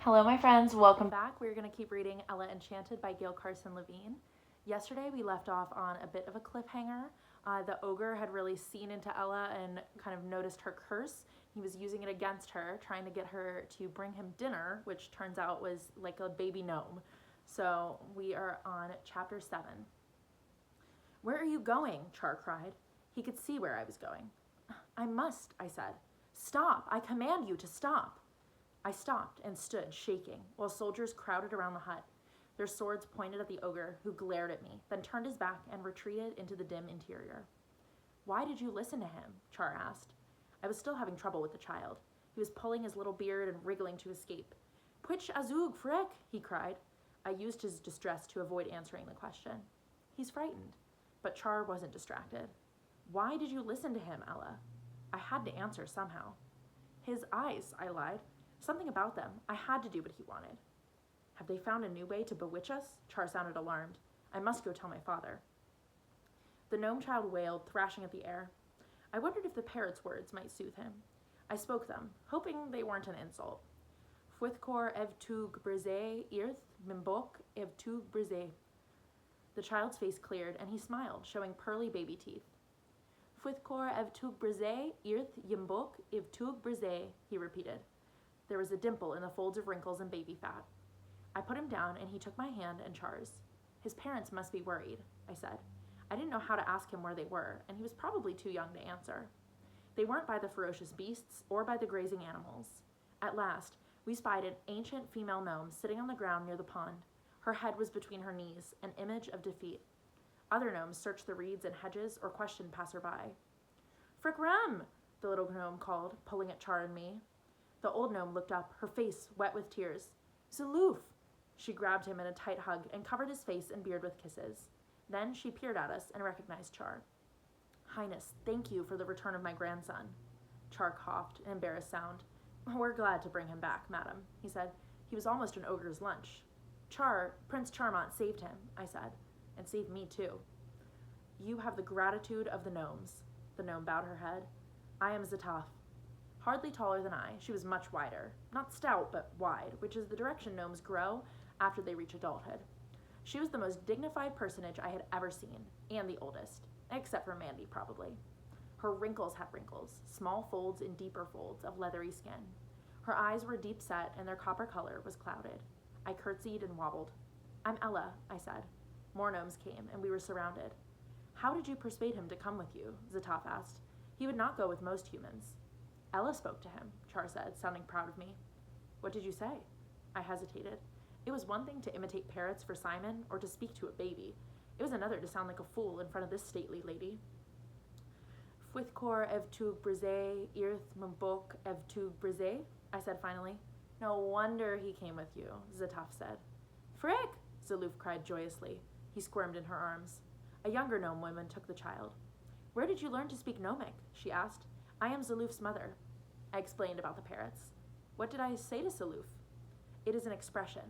Hello, my friends. Welcome back. We're going to keep reading Ella Enchanted by Gail Carson Levine. Yesterday, we left off on a bit of a cliffhanger. The ogre had really seen into Ella and kind of noticed her curse. He was using it against her, trying to get her to bring him dinner, which turns out was like a baby gnome. So we are on chapter 7. Where are you going? Char cried. He could see where I was going. I must, I said. Stop! I command you to stop! I stopped and stood, shaking, while soldiers crowded around the hut. Their swords pointed at the ogre, who glared at me, then turned his back and retreated into the dim interior. Why did you listen to him? Char asked. I was still having trouble with the child. He was pulling his little beard and wriggling to escape. Pwitch azug frick, he cried. I used his distress to avoid answering the question. He's frightened. But Char wasn't distracted. Why did you listen to him, Ella? I had to answer somehow. His eyes, I lied. Something about them. I had to do what he wanted. Have they found a new way to bewitch us? Char sounded alarmed. I must go tell my father. The gnome child wailed, thrashing at the air. I wondered if the parrot's words might soothe him. I spoke them, hoping they weren't an insult. Fwithkor ev tug brise, irth mimbok ev tug brise. The child's face cleared, and he smiled, showing pearly baby teeth. Fwithkor ev tug brise, irth yimbok ev tug brise, he repeated. There was a dimple in the folds of wrinkles and baby fat. I put him down, and he took my hand and Char's. His parents must be worried, I said. I didn't know how to ask him where they were, and he was probably too young to answer. They weren't by the ferocious beasts or by the grazing animals. At last, we spied an ancient female gnome sitting on the ground near the pond. Her head was between her knees, an image of defeat. Other gnomes searched the reeds and hedges or questioned passerby. Frick ram, the little gnome called, pulling at Char and me. The old gnome looked up, her face wet with tears. Zaloof! She grabbed him in a tight hug and covered his face and beard with kisses. Then she peered at us and recognized Char. Highness, thank you for the return of my grandson. Char coughed, an embarrassed sound. We're glad to bring him back, madam, he said. He was almost an ogre's lunch. Prince Chaumont saved him, I said, and saved me too. You have the gratitude of the gnomes. The gnome bowed her head. I am Zataf. Hardly taller than I, she was much wider. Not stout, but wide, which is the direction gnomes grow after they reach adulthood. She was the most dignified personage I had ever seen, and the oldest, except for Mandy, probably. Her wrinkles had wrinkles, small folds and deeper folds of leathery skin. Her eyes were deep set, and their copper color was clouded. I curtsied and wobbled. I'm Ella, I said. More gnomes came, and we were surrounded. How did you persuade him to come with you? Zataf asked. He would not go with most humans. Ella spoke to him, Char said, sounding proud of me. What did you say? I hesitated. It was one thing to imitate parrots for Simon or to speak to a baby. It was another to sound like a fool in front of this stately lady. Fwithkor ev tug brise, irth mumbok ev tug brise, I said finally. No wonder he came with you, Zataf said. Frick! Zaloof cried joyously. He squirmed in her arms. A younger gnome woman took the child. Where did you learn to speak gnomic? She asked. I am Zaloof's mother. I explained about the parrots. What did I say to Zaloof? It is an expression.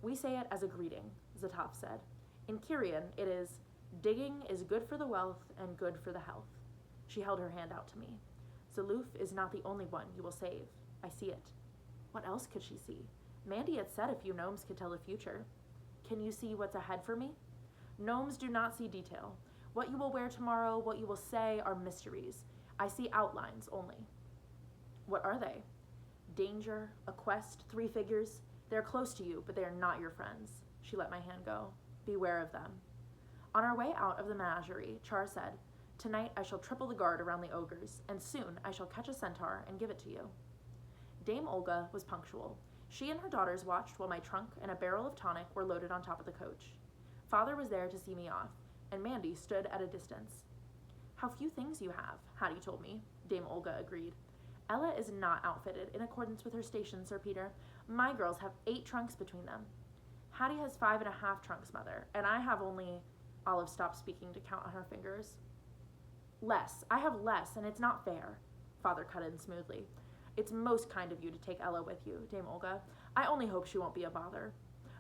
We say it as a greeting, Zataf said. In Kyrian, it is, digging is good for the wealth and good for the health. She held her hand out to me. Zaloof is not the only one you will save. I see it. What else could she see? Mandy had said a few gnomes could tell the future. Can you see what's ahead for me? Gnomes do not see detail. What you will wear tomorrow, what you will say are mysteries. I see outlines only. What are they? Danger, a quest, 3 figures. They are close to you, but they are not your friends. She let my hand go. Beware of them. On our way out of the menagerie, Char said, Tonight I shall triple the guard around the ogres, and soon I shall catch a centaur and give it to you. Dame Olga was punctual. She and her daughters watched while my trunk and a barrel of tonic were loaded on top of the coach. Father was there to see me off, and Mandy stood at a distance. How few things you have, Hattie told me. Dame Olga agreed. Ella is not outfitted in accordance with her station, Sir Peter. My girls have 8 trunks between them. Hattie has 5.5 trunks, Mother, and I have only... Olive stopped speaking to count on her fingers. Less. I have less, and it's not fair. Father cut in smoothly. It's most kind of you to take Ella with you, Dame Olga. I only hope she won't be a bother.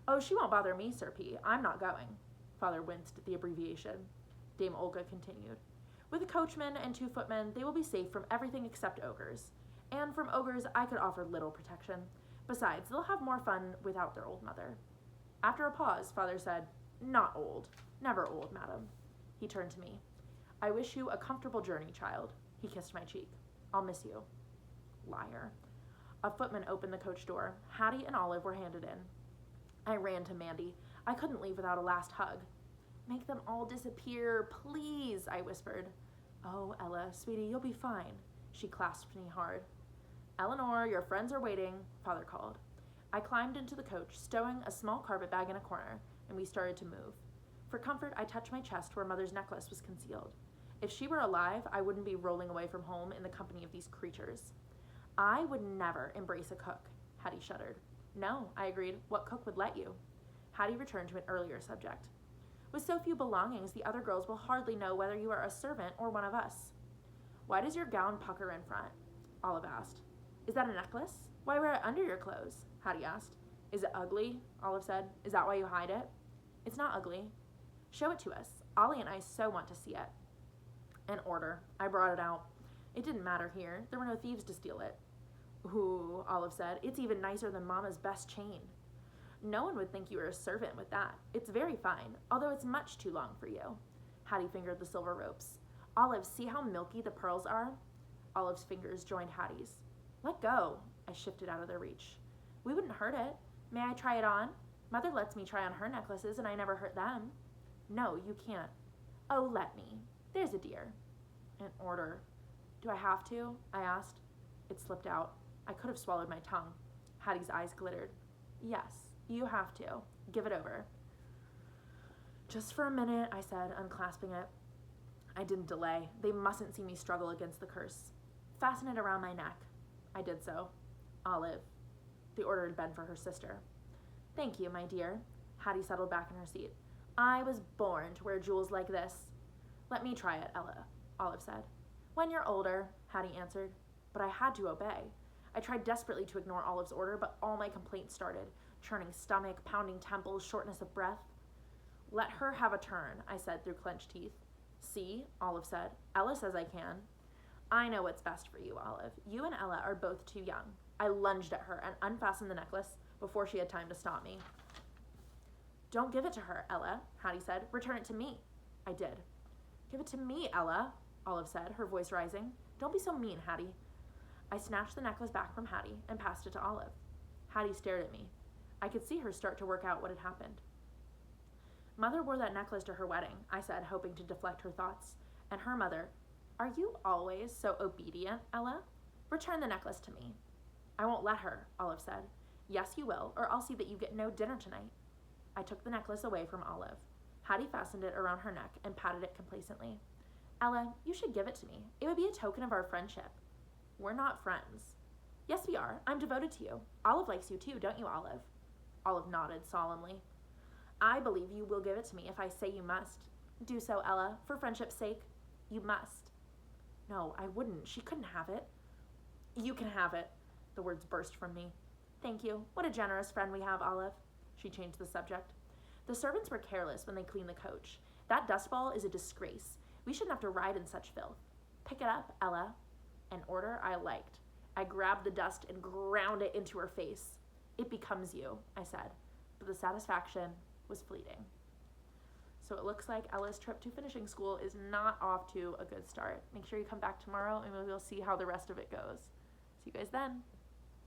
Oh, she won't bother me, Sir P. I'm not going. Father winced at the abbreviation. Dame Olga continued. With a coachman and 2 footmen, they will be safe from everything except ogres. And from ogres, I could offer little protection. Besides, they'll have more fun without their old mother. After a pause, father said, "Not old. Never old, madam." He turned to me. "I wish you a comfortable journey, child." He kissed my cheek. "I'll miss you." Liar. A footman opened the coach door. Hattie and Olive were handed in. I ran to Mandy. I couldn't leave without a last hug. "Make them all disappear, please," I whispered. "Oh, Ella, sweetie, you'll be fine." She clasped me hard. "Eleanor, your friends are waiting," father called. I climbed into the coach, stowing a small carpet bag in a corner, and we started to move. For comfort, I touched my chest where mother's necklace was concealed. If she were alive, I wouldn't be rolling away from home in the company of these creatures. "I would never embrace a cook," Hattie shuddered. "No," I agreed. "What cook would let you?" Hattie returned to an earlier subject. "With so few belongings, the other girls will hardly know whether you are a servant or one of us." "Why does your gown pucker in front?" Olive asked. "Is that a necklace? Why wear it under your clothes?" Hattie asked. "Is it ugly?" Olive said. "Is that why you hide it?" "It's not ugly." "Show it to us. Ollie and I so want to see it." "An order." I brought it out. It didn't matter here. There were no thieves to steal it. "Ooh," Olive said. "It's even nicer than Mama's best chain." "No one would think you were a servant with that. It's very fine, although it's much too long for you." Hattie fingered the silver ropes. "Olive, see how milky the pearls are?" Olive's fingers joined Hattie's. "Let go." I shifted out of their reach. "We wouldn't hurt it. May I try it on? Mother lets me try on her necklaces and I never hurt them." "No, you can't." "Oh, let me. There's a dear." "An order." "Do I have to?" I asked. It slipped out. I could have swallowed my tongue. Hattie's eyes glittered. "Yes, you have to. Give it over." "Just for a minute," I said, unclasping it. I didn't delay. They mustn't see me struggle against the curse. "Fasten it around my neck." I did so. "Olive." The order had been for her sister. "Thank you, my dear." Hattie settled back in her seat. "I was born to wear jewels like this." "Let me try it, Ella," Olive said. "When you're older," Hattie answered. But I had to obey. I tried desperately to ignore Olive's order, but all my complaints started. Churning stomach, pounding temples, shortness of breath. "Let her have a turn," I said through clenched teeth. "See," Olive said. "Ella says I can." "I know what's best for you, Olive. You and Ella are both too young." I lunged at her and unfastened the necklace before she had time to stop me. "Don't give it to her, Ella," Hattie said. "Return it to me." I did. "Give it to me, Ella," Olive said, her voice rising. "Don't be so mean, Hattie." I snatched the necklace back from Hattie and passed it to Olive. Hattie stared at me. I could see her start to work out what had happened. "Mother wore that necklace to her wedding," I said, hoping to deflect her thoughts. "And her mother—" "Are you always so obedient, Ella? Return the necklace to me." "I won't let her," Olive said. "Yes, you will, or I'll see that you get no dinner tonight." I took the necklace away from Olive. Hattie fastened it around her neck and patted it complacently. "Ella, you should give it to me. It would be a token of our friendship." "We're not friends." "Yes, we are. I'm devoted to you. Olive likes you too, don't you, Olive?" Olive nodded solemnly. "I believe you will give it to me if I say you must." "Do so, Ella, for friendship's sake. You must." "No, I wouldn't. She couldn't have it." "You can have it." The words burst from me. "Thank you. What a generous friend we have, Olive." She changed the subject. "The servants were careless when they cleaned the coach. That dust ball is a disgrace. We shouldn't have to ride in such filth. Pick it up, Ella." An order I liked. I grabbed the dust and ground it into her face. "It becomes you," I said, but the satisfaction was fleeting. So it looks like Ella's trip to finishing school is not off to a good start. Make sure you come back tomorrow and we'll see how the rest of it goes. See you guys then.